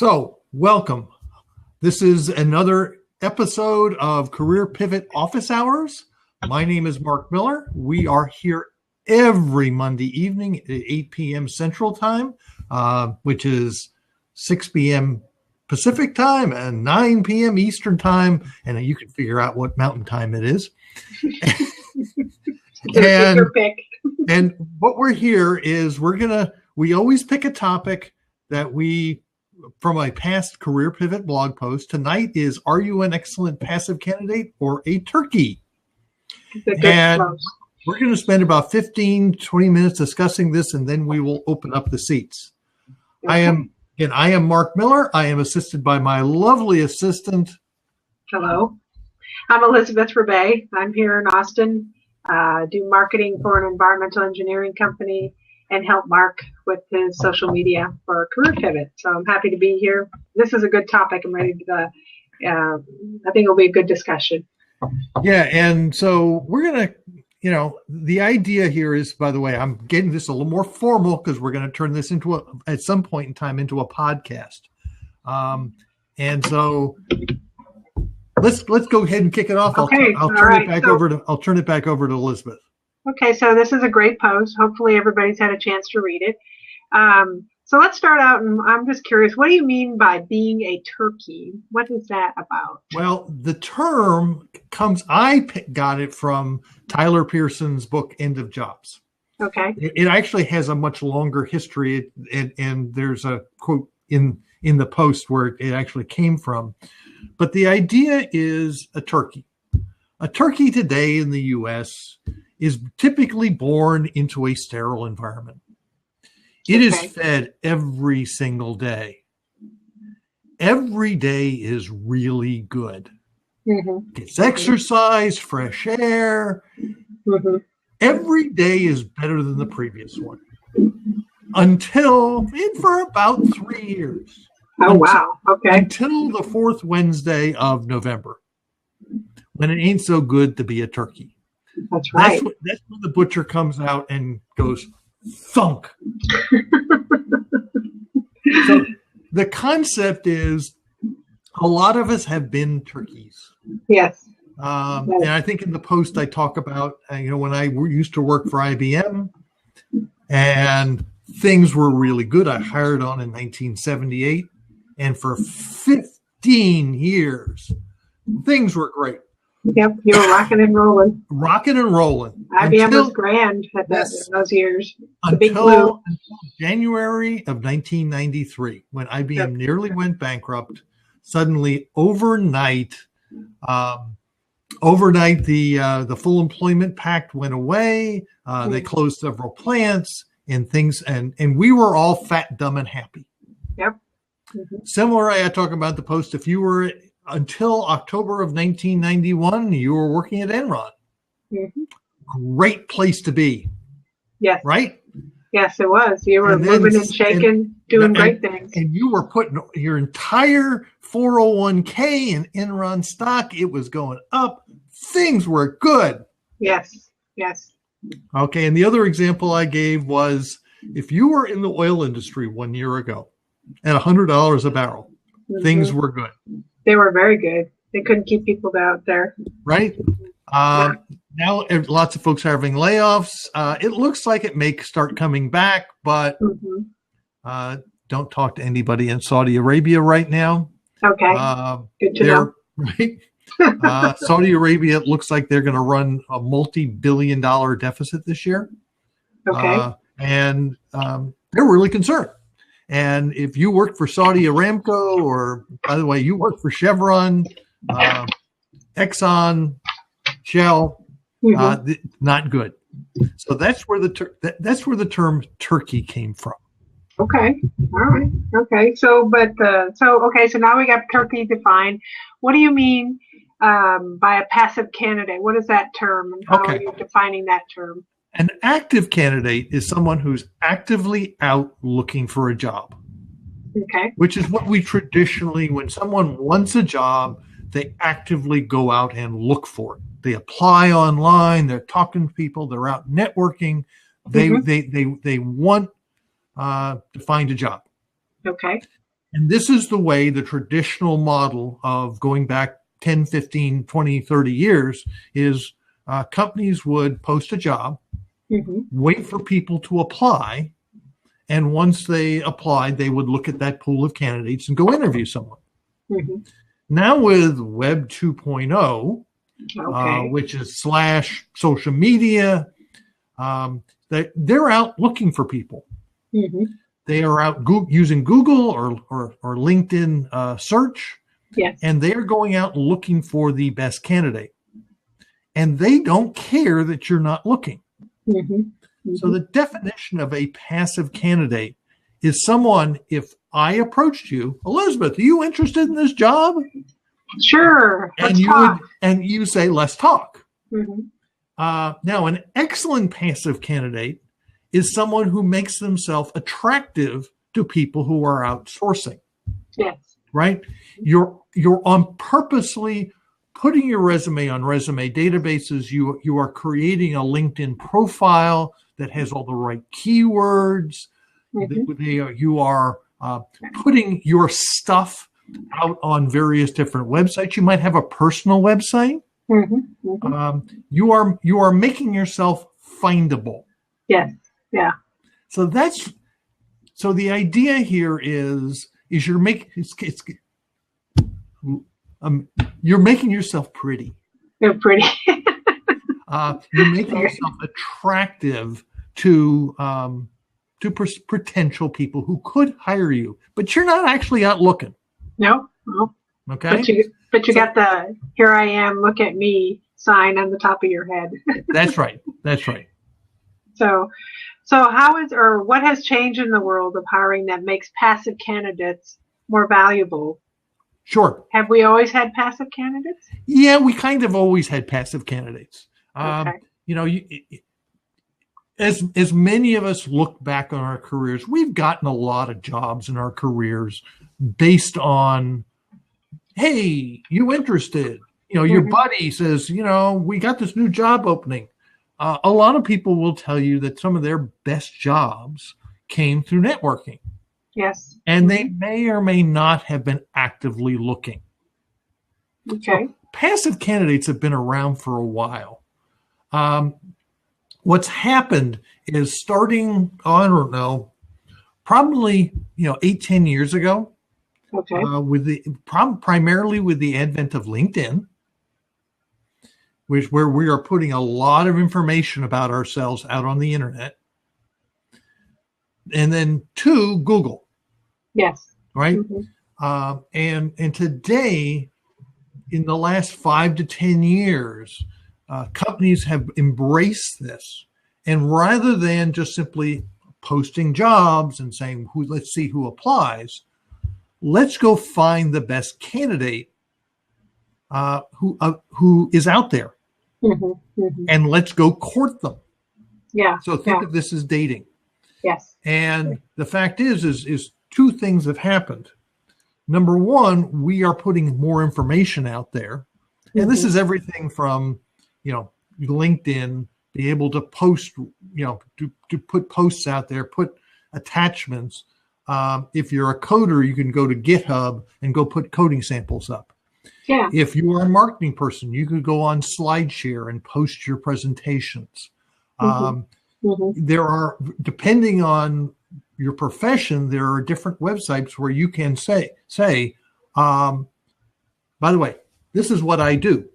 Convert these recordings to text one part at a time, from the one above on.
So, welcome. This is another episode of Career Pivot Office Hours. My name is Mark Miller. We are here every Monday evening at 8 p.m. Central Time, which is 6 p.m. Pacific Time and 9 p.m. Eastern Time. And you can figure out what Mountain Time it is. And what we're here is we always pick a topic that from a past Career Pivot blog post. Tonight is, are you an excellent passive candidate or a turkey? And we're going to spend about 15, 20 minutes discussing this, and then we will open up the seats. Okay. I am Mark Miller. I am assisted by my lovely assistant. Hello. I'm Elizabeth Rebay. I'm here in Austin, do marketing for an environmental engineering company, and help Mark with his social media for Career Pivot. So I'm happy to be here. This is a good topic. I'm ready to, I think it'll be a good discussion. Yeah, and so we're going to, the idea here is, by the way, I'm getting this a little more formal because we're going to turn this at some point in time into a podcast. And so let's go ahead and kick it off. Okay, I'll turn it back over to Elizabeth. Okay, so this is a great post. Hopefully everybody's had a chance to read it. So let's start out, and I'm just curious, what do you mean by being a turkey? What is that about? Well, the term I got it from Tyler Pearson's book, End of Jobs. Okay. It actually has a much longer history, and there's a quote in the post where it actually came from. But the idea is a turkey. A turkey today in the U.S. is typically born into a sterile environment. It is fed every single day. Every day is really good. Mm-hmm. It's exercise, fresh air. Mm-hmm. Every day is better than the previous one. For about 3 years. Oh, wow. Okay. Until the fourth Wednesday of November, when it ain't so good to be a turkey. That's right. That's when the butcher comes out and goes, thunk. So the concept is a lot of us have been turkeys. Yes. And I think in the post I talk about, when I used to work for IBM and things were really good. I hired on in 1978, and for 15 years, things were great. Yep, you were rocking and rolling. IBM was grand at those years. Until January of 1993, when IBM nearly went bankrupt. Suddenly, overnight, the Full Employment Pact went away. They closed several plants and things, and we were all fat, dumb, and happy. Yep. Mm-hmm. Similarly, I talk about the post. If you were until October of 1991, you were working at Enron. Mm-hmm. Great place to be. Yes. Right? Yes, it was. You were moving and shaking, doing great things. And you were putting your entire 401k in Enron stock. It was going up. Things were good. Yes. Yes. Okay. And the other example I gave was if you were in the oil industry 1 year ago at $100 a barrel, things were good. They were very good. They couldn't keep people out there. Right. Now lots of folks are having layoffs. It looks like it may start coming back, but don't talk to anybody in Saudi Arabia right now. Okay. Good to know. Right. Saudi Arabia, it looks like they're going to run a multi-billion-dollar deficit this year. Okay. And they're really concerned. And if you work for Saudi Aramco, or by the way, you work for Chevron, Exxon, Shell, not good. So that's where the term turkey came from. Okay. All right. Okay. So now we got turkey defined. What do you mean by a passive candidate? What is that term, and how are you defining that term? An active candidate is someone who's actively out looking for a job. Okay. Which is what we traditionally, when someone wants a job, they actively go out and look for it. They apply online. They're talking to people. They're out networking. They want to find a job. Okay. And this is the way the traditional model of going back 10, 15, 20, 30 years is companies would post a job, wait for people to apply, and once they applied, they would look at that pool of candidates and go interview someone. Now with Web 2.0, which is / social media, they're out looking for people. They are out using Google or LinkedIn search, and they are going out looking for the best candidate. And they don't care that you're not looking. So the definition of a passive candidate is someone, if I approached you, Elizabeth, are you interested in this job? Sure. And you say, let's talk. Now, an excellent passive candidate is someone who makes themselves attractive to people who are outsourcing. Yes. Right? You're on purposely putting your resume on resume databases. You are creating a LinkedIn profile that has all the right keywords. You are putting your stuff out on various different websites. You might have a personal website. You are making yourself findable. Yes. Yeah. So the idea here is you're making yourself pretty. You're pretty. You're making yourself attractive to potential people who could hire you, but you're not actually out looking. No. Okay. But you got the "Here I am, look at me" sign on the top of your head. That's right. So what has changed in the world of hiring that makes passive candidates more valuable? Sure. Have we always had passive candidates? Yeah, we kind of always had passive candidates. As many of us look back on our careers, we've gotten a lot of jobs in our careers based on, hey, you interested? Your buddy says, we got this new job opening. A lot of people will tell you that some of their best jobs came through networking. Yes. And they may or may not have been actively looking. Okay. So passive candidates have been around for a while. What's happened is starting, I don't know, probably 8-10 years ago, primarily with the advent of LinkedIn, where we are putting a lot of information about ourselves out on the internet. And then 2, Google. Yes. Right. And today, in the last 5 to 10 years, companies have embraced this. And rather than just simply posting jobs and saying, let's see who applies, let's go find the best candidate who is out there. And let's go court them. Yeah. So think of this as dating. Yes. And the fact is 2 things have happened. Number one, we are putting more information out there. And this is everything from, LinkedIn, be able to post, to put posts out there, put attachments. If you're a coder, you can go to GitHub and go put coding samples up. Yeah. If you are a marketing person, you could go on SlideShare and post your presentations. There are, depending on your profession, there are different websites where you can say, by the way, this is what I do.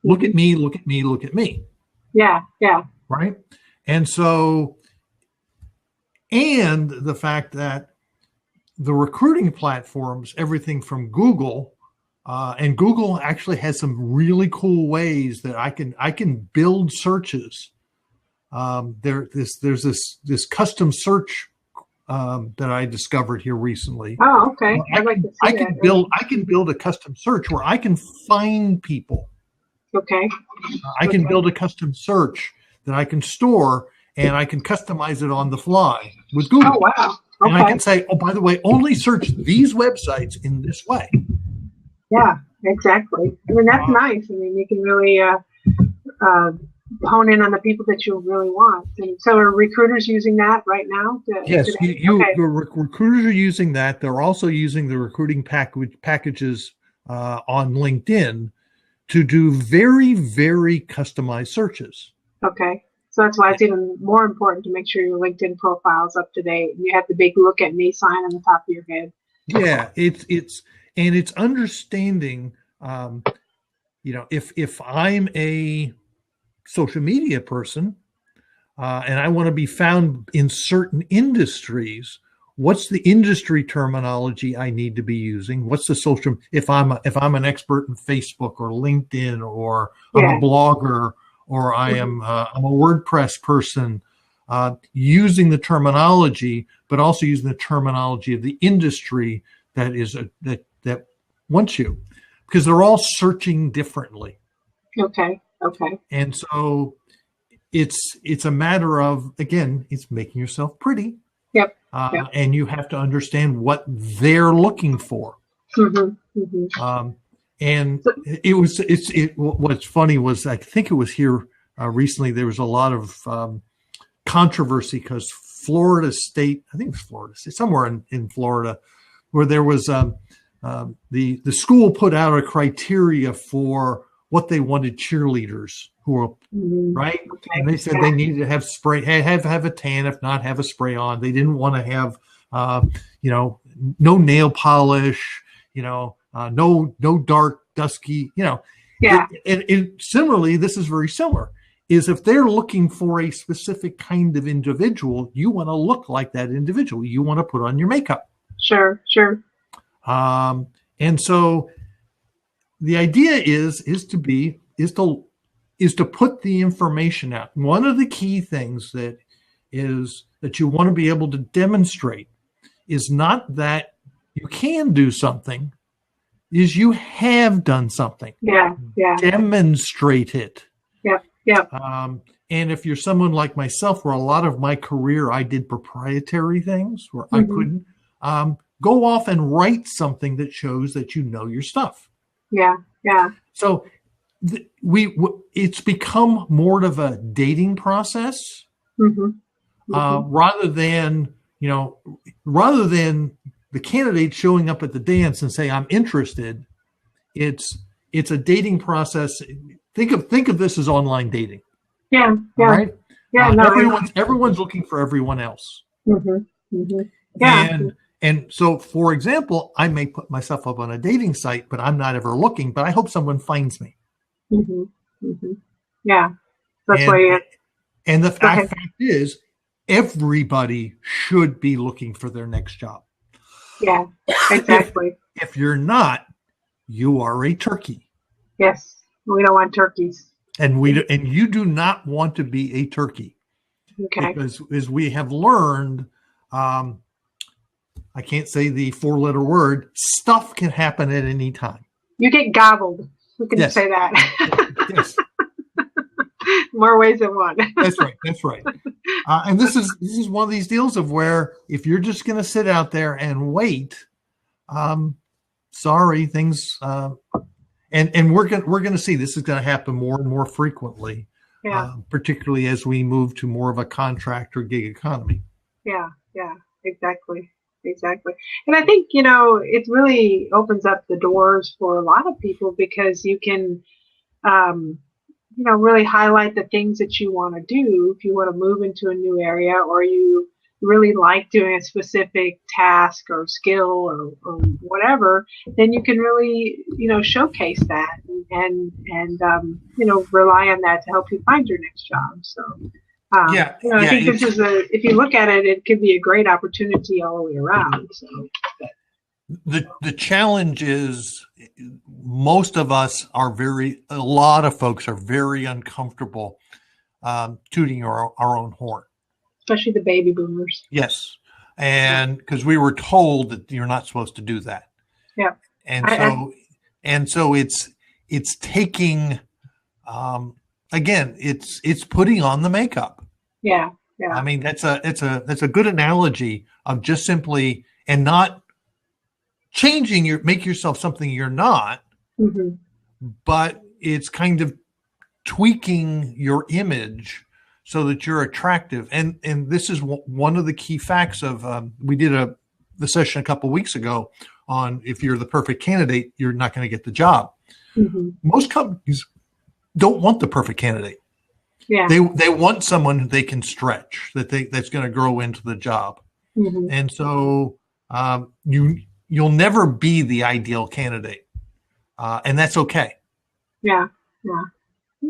Look at me, look at me, look at me. Yeah. Right? And so, and the fact that the recruiting platforms, everything from Google, and Google actually has some really cool ways that I can build searches. There's this custom search that I discovered here recently. Oh, okay. I can build a custom search where I can find people. Okay. I can build a custom search that I can store, and I can customize it on the fly with Google. Oh, wow. Okay. And I can say, oh, by the way, only search these websites in this way. Yeah, exactly. I mean, that's nice. I mean, you can really hone in on the people that you really want. And so are recruiters using that right now? Yes, Okay. recruiters are using that. They're also using the recruiting packages on LinkedIn to do very, very customized searches. Okay. So that's why it's even more important to make sure your LinkedIn profile is up to date. You have the big look at me sign on the top of your head. Yeah, it's understanding. If I'm a social media person and I want to be found in certain industries, what's the industry terminology I need to be using? What's the social? If I'm an expert in Facebook or LinkedIn, or I'm a blogger, or I'm a WordPress person, using the terminology, but also using the terminology of the industry that wants you, because they're all searching differently. Okay. And so it's a matter of, again, it's making yourself pretty. Yep. And you have to understand what they're looking for. And what's funny was, I think it was here recently, there was a lot of controversy because Florida State, I think it was Florida State, somewhere in Florida, where there was the school put out a criteria for what they wanted cheerleaders who were right, and they said they needed to have spray, have a tan, if not have a spray on. They didn't want to have no nail polish, no dark dusky, And similarly, this is very similar. Is if they're looking for a specific kind of individual, you want to look like that individual. You want to put on your makeup. Sure. And so the idea is to put the information out. One of the key things that you want to be able to demonstrate is not that you can do something, is you have done something. Yeah. Demonstrate it. Yeah. And if you're someone like myself, where a lot of my career I did proprietary things where I couldn't, go off and write something that shows that you know your stuff. Yeah. So it's become more of a dating process, rather than the candidate showing up at the dance and say, I'm interested. It's a dating process. Think of this as online dating. Yeah. Right? Yeah. Everyone's looking for everyone else. Yeah. And so, for example, I may put myself up on a dating site, but I'm not ever looking, but I hope someone finds me. Yeah. That's why. And the fact is, everybody should be looking for their next job. Yeah, exactly. If you're not, you are a turkey. Yes, we don't want turkeys. And you do not want to be a turkey. Okay. Because as we have learned, I can't say the 4-letter word, stuff can happen at any time. You get gobbled. We can say that. Yes. More ways than one. That's right. And this is one of these deals of where if you're just going to sit out there and wait, sorry, things, and we're going to see this is going to happen more and more frequently, particularly as we move to more of a contract or gig economy. Yeah, exactly. And I think, it really opens up the doors for a lot of people because you can, really highlight the things that you want to do if you want to move into a new area, or you really like doing a specific task or skill or whatever, then you can really, showcase that and rely on that to help you find your next job. So, I think this is if you look at it, it could be a great opportunity all the way around. So the challenge is most of us a lot of folks are very uncomfortable tooting our own horn. Especially the baby boomers. Yes. And because we were told that you're not supposed to do that. Yeah. And so it's taking, again, it's putting on the makeup. Yeah. I mean, that's a good analogy of just simply, and not make yourself something you're not, but it's kind of tweaking your image so that you're attractive. And this is one of the key facts of, we did the session a couple of weeks ago on if you're the perfect candidate, you're not going to get the job. Mm-hmm. Most companies don't want the perfect candidate. Yeah. They want someone who they can stretch, that's going to grow into the job. Mm-hmm. And so you'll never be the ideal candidate, and that's okay. Yeah.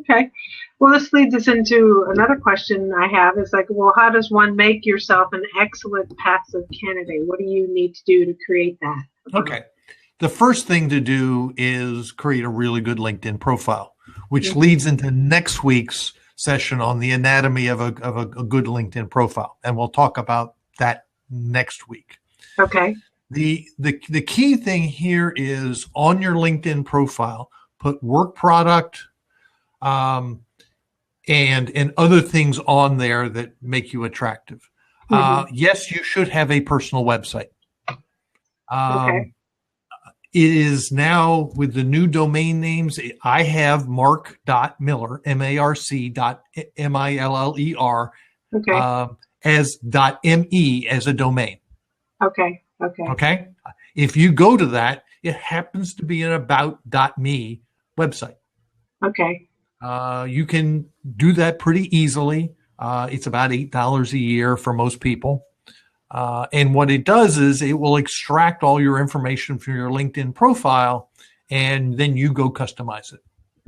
Okay. Well, this leads us into another question I have is like, well, how does one make yourself an excellent passive candidate? What do you need to do to create that? Okay. The first thing to do is create a really good LinkedIn profile, which leads into next week's session on the anatomy of a good LinkedIn profile. And we'll talk about that next week. Okay. The key thing here is on your LinkedIn profile, put work product, and other things on there that make you attractive. Yes, you should have a personal website. Okay. It is now with the new domain names. I have mark.miller, MARC.MILLER, Okay. as .me as a domain. Okay. Okay. If you go to that, it happens to be an about.me website. Okay. You can do that pretty easily. It's about $8 a year for most people. And what it does is it will extract all your information from your LinkedIn profile, and then you go customize it.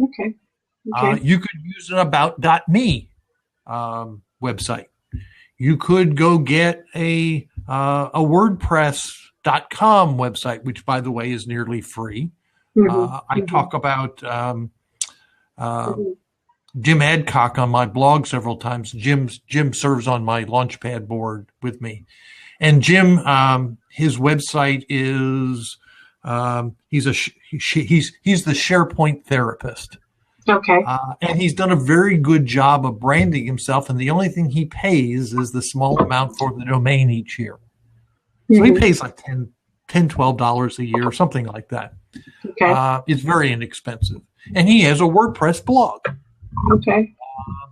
Okay. You could use an about.me website. You could go get a WordPress.com website, which, by the way, is nearly free. I talk about Jim Adcock on my blog several times. Jim serves on my Launchpad board with me. And Jim, his website is he's the SharePoint therapist. Okay. And he's done a very good job of branding himself. And the only thing he pays is the small amount for the domain each year. So he pays like $12 a year or something like that. Okay. It's very inexpensive. And he has a WordPress blog. Okay.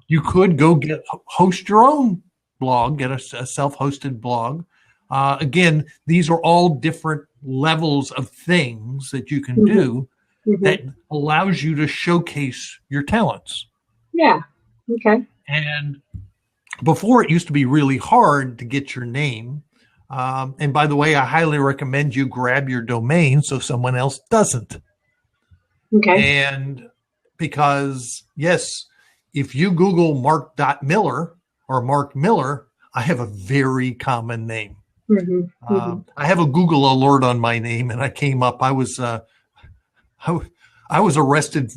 You could go host your own blog, get a self-hosted blog. Again, these are all different levels of things that you can do that allows you to showcase your talents. Yeah. Okay. And before, it used to be really hard to get your name. And by the way, I highly recommend you grab your domain so someone else doesn't. Okay. And because, yes, if you Google Mark.Miller or Mark Miller, I have a very common name. I have a Google alert on my name, and I came up. I was arrested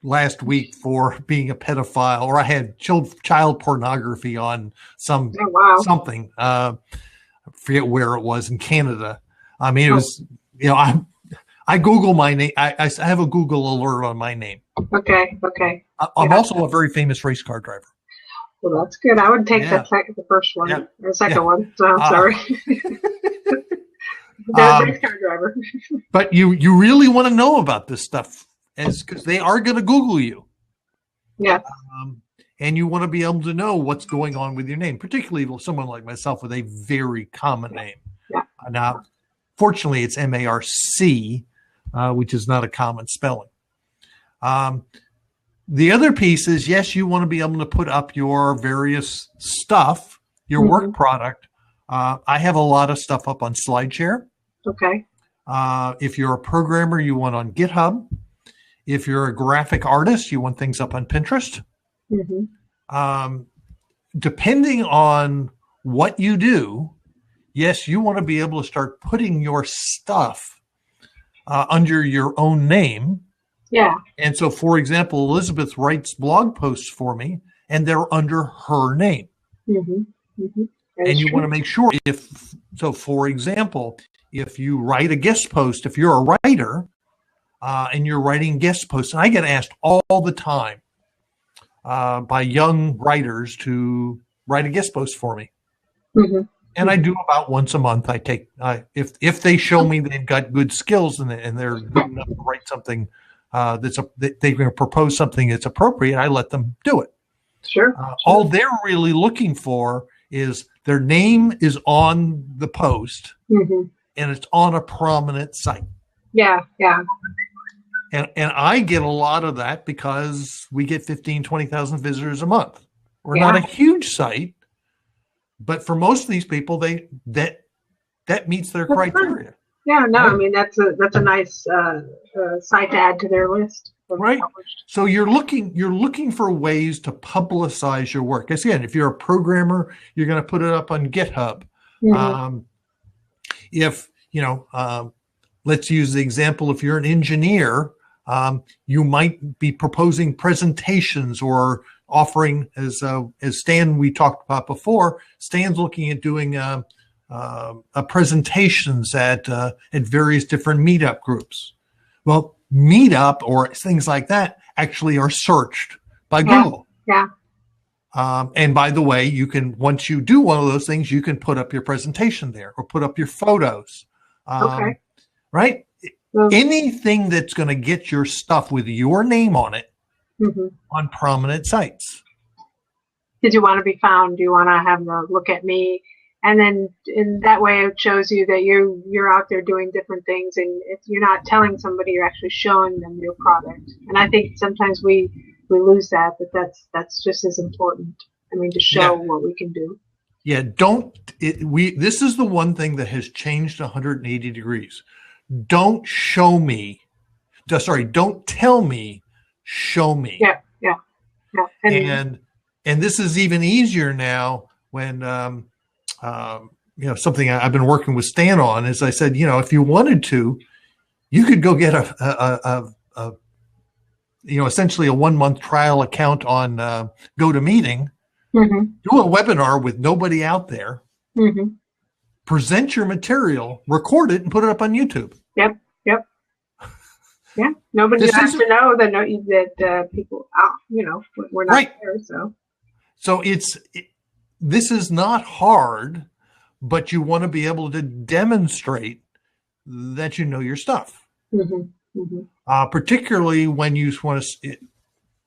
last week for being a pedophile, or I had child pornography on something. I forget where it was in Canada. I mean, it was, I Google my name. I have a Google alert on my name. Okay. I'm also a very famous race car driver. Well, that's good. I would take the first one, the second one. So I'm sorry. Race car driver. But you really want to know about this stuff, because they are going to Google you. Yeah. And you want to be able to know what's going on with your name, particularly someone like myself with a very common name. Yeah. Now, fortunately, it's MARC, which is not a common spelling. The other piece is, yes, you want to be able to put up your various stuff, your work product. I have a lot of stuff up on SlideShare. Okay. If you're a programmer, you want on GitHub. If you're a graphic artist, you want things up on Pinterest. Depending on what you do, yes, you want to be able to start putting your stuff under your own name. Yeah. And so, for example, Elizabeth writes blog posts for me, and they're under her name. And you want to make sure for example, if you write a guest post, if you're a writer and you're writing guest posts, and I get asked all the time by young writers to write a guest post for me. And I do about once a month. I take if they show me they've got good skills and they're good enough to write something they're going to propose something that's appropriate, I let them do it. Sure. All they're really looking for is their name is on the post, and it's on a prominent site. Yeah. And I get a lot of that because we get 15, 20,000 visitors a month. We're not a huge site, but for most of these people, that meets their criteria. Yeah, no, right. I mean that's a nice site to add to their list. Right. So you're looking for ways to publicize your work. Again, if you're a programmer, you're going to put it up on GitHub. If let's use the example. If you're an engineer, you might be proposing presentations or offering, as Stan we talked about before. Stan's looking at doing presentations at various different meetup groups. Well, Meetup or things like that actually are searched by Google. Yeah. And by the way, you can, once you do one of those things, you can put up your presentation there or put up your photos. Okay. Right? Anything that's going to get your stuff with your name on it on prominent sites. Did you want to be found? Do you want to have them look at me? And then in that way, it shows you that you're out there doing different things, and if you're not telling somebody, you're actually showing them your product. And I think sometimes we lose that, but that's just as important. I mean, to show what we can do. Yeah, this is the one thing that has changed 180 degrees. Don't show me. Don't tell me. Show me. Yeah. And this is even easier now when. Something I've been working with Stan on is I said, if you wanted to, you could go get essentially a 1-month trial account on GoToMeeting, do a webinar with nobody out there, present your material, record it, and put it up on YouTube. Yep. Yeah, nobody has to know that people, we're not there. So this is not hard, but you want to be able to demonstrate that you know your stuff. Particularly when you want to.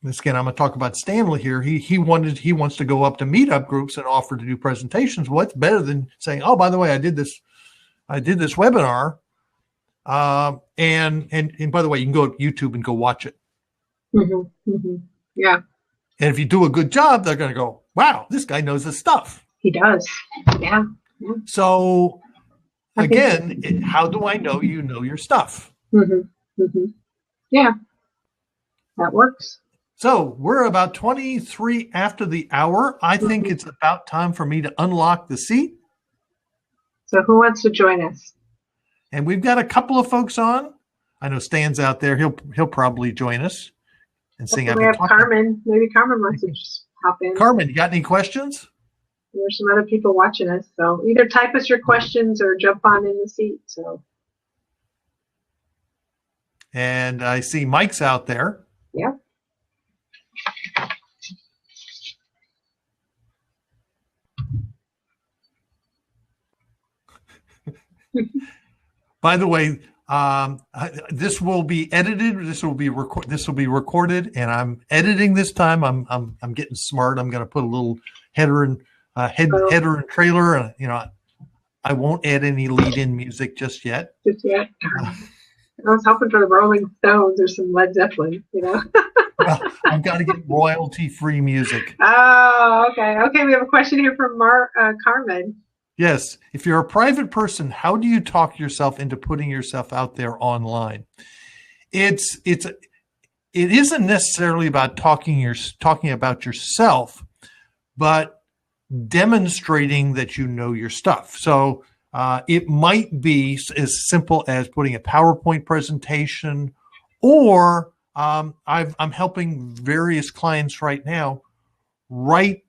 Again, I'm going to talk about Stanley here. He wants to go up to meetup groups and offer to do presentations. What's better than saying, "Oh, by the way, I did this webinar," and by the way, you can go to YouTube and go watch it. Yeah. And if you do a good job, they're going to go, wow, this guy knows his stuff. He does. Yeah. So, again, how do I know you know your stuff? Yeah. That works. So, we're about 23 after the hour. I think it's about time for me to unlock the seat. So, who wants to join us? And we've got a couple of folks on. I know Stan's out there. He'll probably join us. And we have Carmen. Maybe Carmen wants to just hop in. Carmen, you got any questions? There's some other people watching us, so either type us your questions or jump on in the seat. So. And I see Mike's out there. Yeah. By the way, this will be edited. This will be recorded, and I'm editing this time. I'm getting smart. I'm going to put a little header and header and trailer, and I won't add any lead-in music just yet. I was hoping for the Rolling Stones or some Led Zeppelin. Well, I've got to get royalty-free music. Oh, okay. Okay, we have a question here from Carmen. Yes. If you're a private person, how do you talk yourself into putting yourself out there online? It isn't necessarily about talking about yourself, but demonstrating that you know your stuff. So it might be as simple as putting a PowerPoint presentation, or I'm helping various clients right now write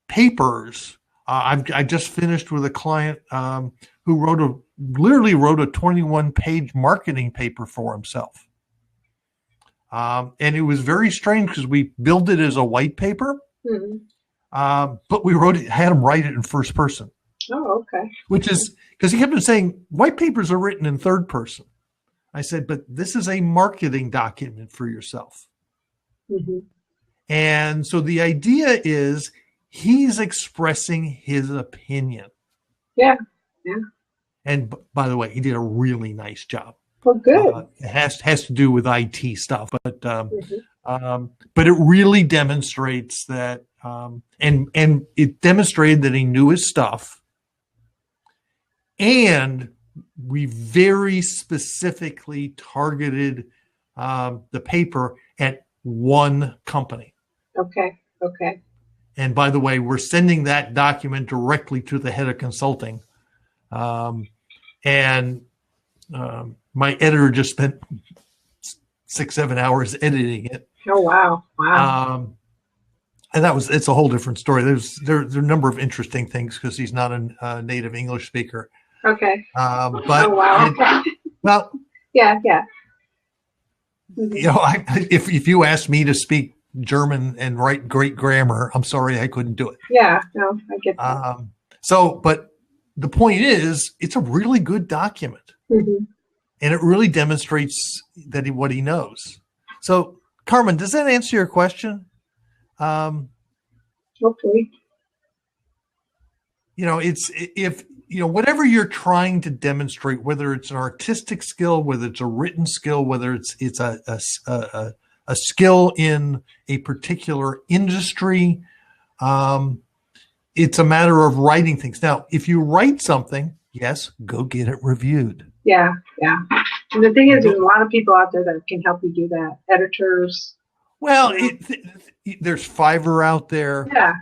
papers. I just finished with a client who literally wrote a 21-page marketing paper for himself. And it was very strange because we built it as a white paper, but we had him write it in first person. Oh, okay. Which is because he kept on saying white papers are written in third person. I said, but this is a marketing document for yourself. Mm-hmm. And so the idea is he's expressing his opinion. Yeah. Yeah. And by the way, he did a really nice job. Well, good. It has to do with IT stuff, but it really demonstrates that, and it demonstrated that he knew his stuff, and we very specifically targeted the paper at one company. Okay. Okay. And by the way, we're sending that document directly to the head of consulting. My editor just spent 6-7 hours editing it. Oh, wow. Wow. And it's a whole different story. There are a number of interesting things because he's not a native English speaker. Okay. But oh, wow. Well, yeah. Mm-hmm. You know, if you asked me to speak German and write great grammar, I'm sorry, I couldn't do it. Yeah, no, I get that. But the point is, it's a really good document, mm-hmm. and it really demonstrates that what he knows. So, Carmen, does that answer your question? Hopefully. You know, whatever you're trying to demonstrate, whether it's an artistic skill, whether it's a written skill, whether it's a skill in a particular industry, it's a matter of writing things. Now, if you write something, yes, go get it reviewed. Yeah. And the thing is, there's a lot of people out there that can help you do that. Editors. Well, there's Fiverr out there. Yeah.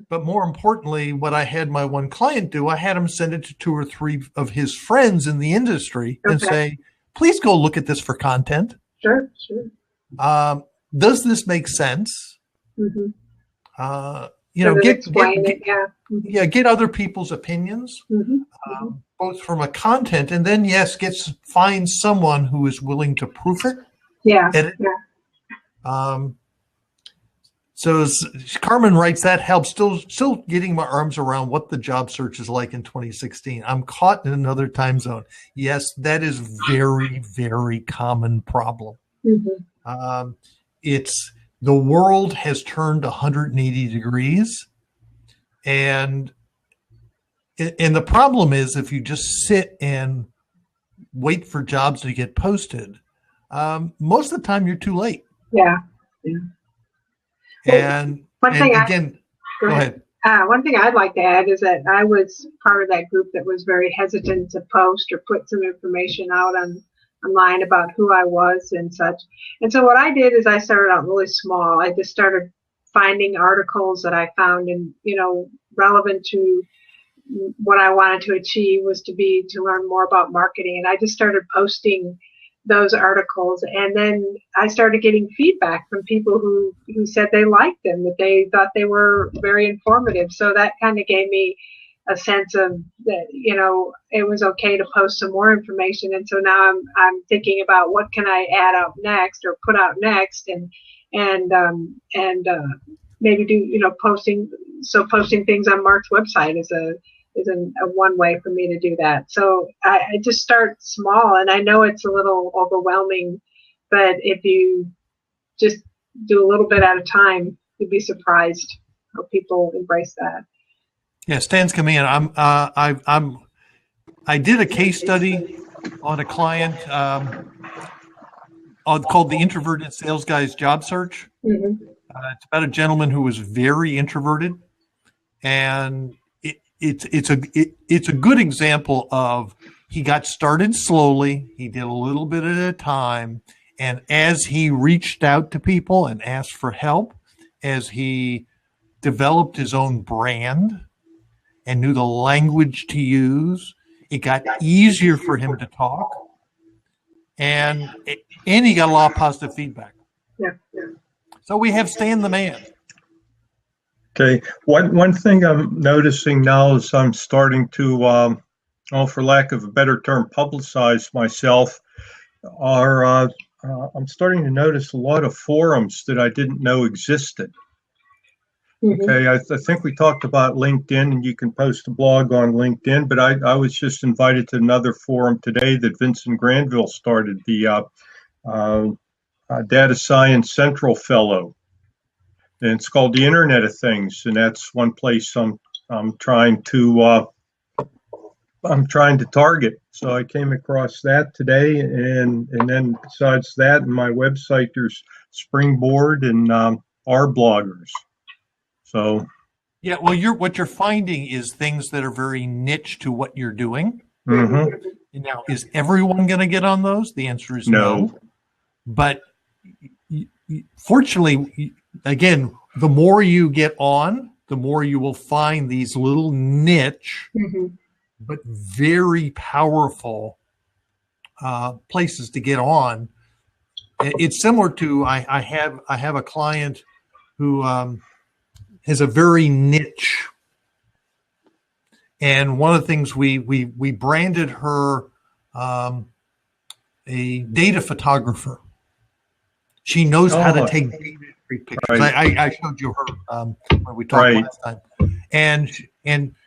But more importantly, what I had my one client do, I had him send it to 2 or 3 of his friends in the industry and say, please go look at this for content. Sure. Does this make sense? Mm-hmm. Get other people's opinions, mm-hmm. Both from a content, and then find someone who is willing to proof it. Yeah. Edit. Yeah. So as Carmen writes, that helps. Still getting my arms around what the job search is like in 2016. I'm caught in another time zone. Yes, that is very, very common problem. Mm-hmm. The world has turned 180 degrees, and the problem is if you just sit and wait for jobs to get posted, most of the time you're too late. Yeah. And go ahead. One thing I'd like to add is that I was part of that group that was very hesitant to post or put some information out online about who I was and such. And so what I did is I started out really small. I just started finding articles that I found relevant to what I wanted to achieve was to learn more about marketing. And I just started posting those articles, and then I started getting feedback from people who said they liked them, that they thought they were very informative. So that kind of gave me a sense of that, it was okay to post some more information. And so now I'm thinking about what can I add out next or put out next, and maybe do posting things on Mark's website is a one way for me to do that. So I just start small, and I know it's a little overwhelming, but if you just do a little bit at a time, you'd be surprised how people embrace that. Yeah, Stan's coming in. I did a case study on a client called the Introverted Sales Guy's Job Search. Mm-hmm. It's about a gentleman who was very introverted, and it's a good example of he got started slowly. He did a little bit at a time, and as he reached out to people and asked for help, as he developed his own brand and knew the language to use, it got easier for him to talk, and he got a lot of positive feedback. Yeah. So we have Stan the Man. Okay. One thing I'm noticing now is I'm starting to, for lack of a better term, publicize myself. I'm starting to notice a lot of forums that I didn't know existed. Okay, I think we talked about LinkedIn, and you can post a blog on LinkedIn, but I was just invited to another forum today that Vincent Granville started, the Data Science Central Fellow. And it's called the Internet of Things, and that's one place I'm trying to target. So I came across that today, and then besides that, in my website, there's Springboard and our bloggers. So yeah, well, what you're finding is things that are very niche to what you're doing. Now, is everyone going to get on those? The answer is no. But fortunately, again, the more you get on, the more you will find these little niche, but very powerful places to get on. It's similar to I have a client who has a very niche, and one of the things we branded her a data photographer. She knows how to take great pictures. Right. I showed you her when we talked last time, and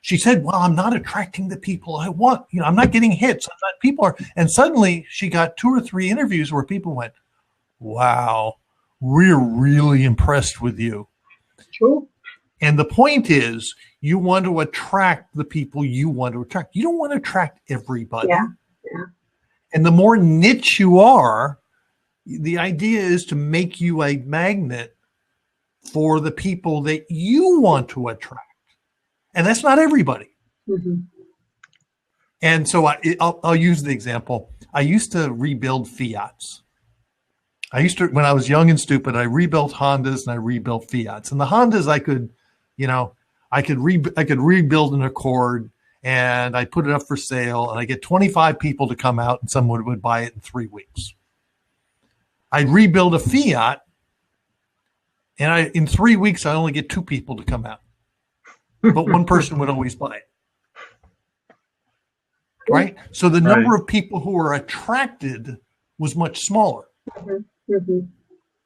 she said, "Well, I'm not attracting the people I want. I'm not getting hits. People are." And suddenly, she got 2 or 3 interviews where people went, "Wow, we're really impressed with you." True. And the point is, you want to attract the people you want to attract. You don't want to attract everybody. Yeah. And the more niche you are, the idea is to make you a magnet for the people that you want to attract. And that's not everybody. And so I'll use the example. I used to rebuild Fiats. When I was young and stupid, I rebuilt Hondas and I rebuilt Fiats. And the Hondas I could rebuild an Accord, and I put it up for sale, and I get 25 people to come out, and someone would buy it in 3 weeks. I'd rebuild a Fiat, and in 3 weeks, I only get 2 people to come out. But one person would always buy it. Right? So the number of people who were attracted was much smaller.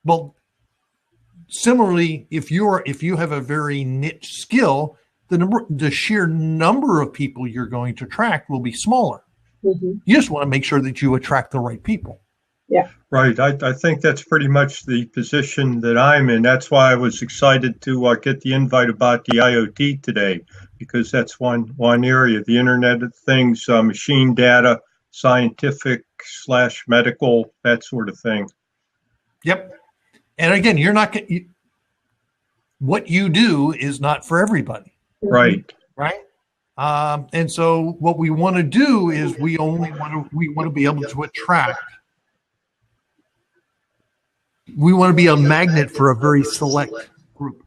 Well, similarly, if you have a very niche skill, the sheer number of people you're going to attract will be smaller. You just want to make sure that you attract the right people. Yeah. Right. I think that's pretty much the position that I'm in. That's why I was excited to get the invite about the IoT today, because that's one area, the Internet of Things, machine data, scientific/medical, that sort of thing. Yep. And again, what you do is not for everybody. Right. Right. And so what we want to do is we want to be able to attract. We want to be a magnet for a very select group.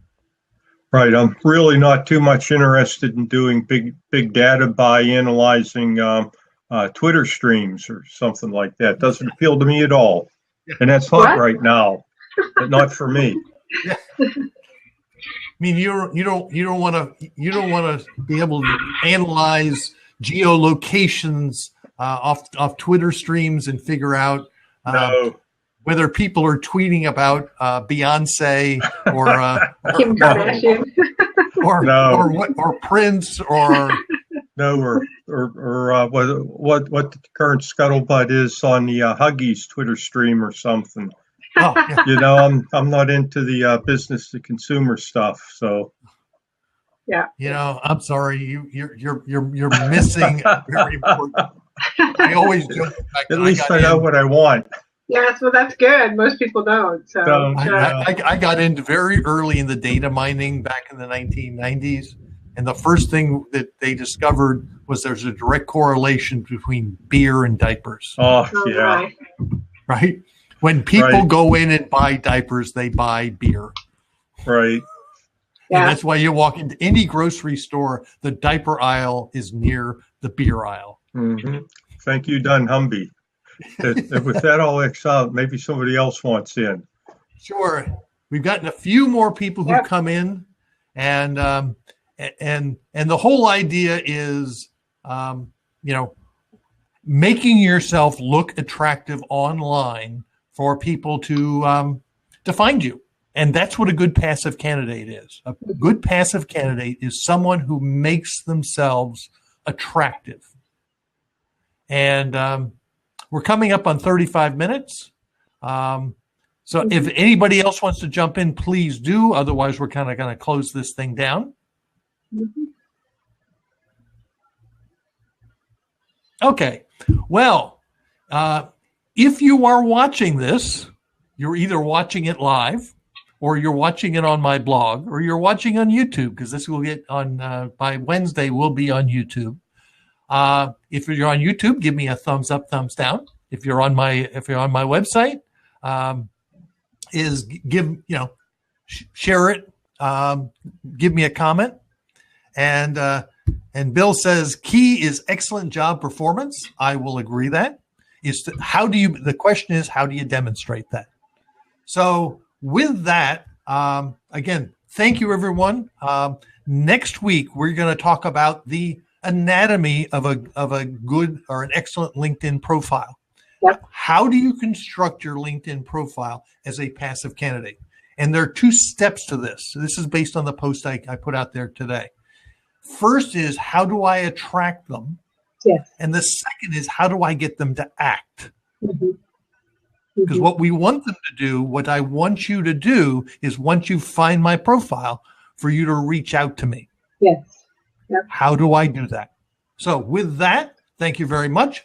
Right. I'm really not too much interested in doing big data by analyzing Twitter streams or something like that. Doesn't appeal to me at all. And that's hot right now, but not for me. I mean, you don't want to be able to analyze geolocations off Twitter streams and figure out whether people are tweeting about Beyonce or Kim Kardashian or Prince or what the current scuttlebutt is on the Huggies Twitter stream or something. Oh, yeah. I'm not into the business to consumer stuff, so. Yeah. I'm sorry, you're missing very important. I always joke. At least I know what I want. Yes, well, that's good. Most people don't. So I got into very early in the data mining back in the 1990s, and the first thing that they discovered was there's a direct correlation between beer and diapers. Oh yeah. Right? When people go in and buy diapers, they buy beer. Right. Yeah. And that's why you walk into any grocery store, the diaper aisle is near the beer aisle. Mm-hmm. Thank you, dunnhumby. With that all X out, maybe somebody else wants in. Sure. We've gotten a few more people who come in, and the whole idea is, making yourself look attractive online for people to find you. And that's what a good passive candidate is. A good passive candidate is someone who makes themselves attractive. And we're coming up on 35 minutes. So if anybody else wants to jump in, please do. Otherwise, we're kind of going to close this thing down. Okay. Well, if you are watching this, you're either watching it live, or you're watching it on my blog, or you're watching on YouTube, because this will get on by Wednesday. Will be on YouTube. If you're on YouTube, give me a thumbs up, thumbs down. If you're on my website, share it. Give me a comment. And Bill says key is excellent job performance. I will agree that. The question is, how do you demonstrate that? So with that, again, thank you, everyone. Next week, we're going to talk about the anatomy of a good or an excellent LinkedIn profile. Yep. How do you construct your LinkedIn profile as a passive candidate? And there are 2 steps to this. So this is based on the post I put out there today. First is, how do I attract them? Yes. And the second is, how do I get them to act? Mm-hmm. Because what we want them to do, what I want you to do is, once you find my profile, for you to reach out to me. Yes. Yep. How do I do that? So with that, thank you very much.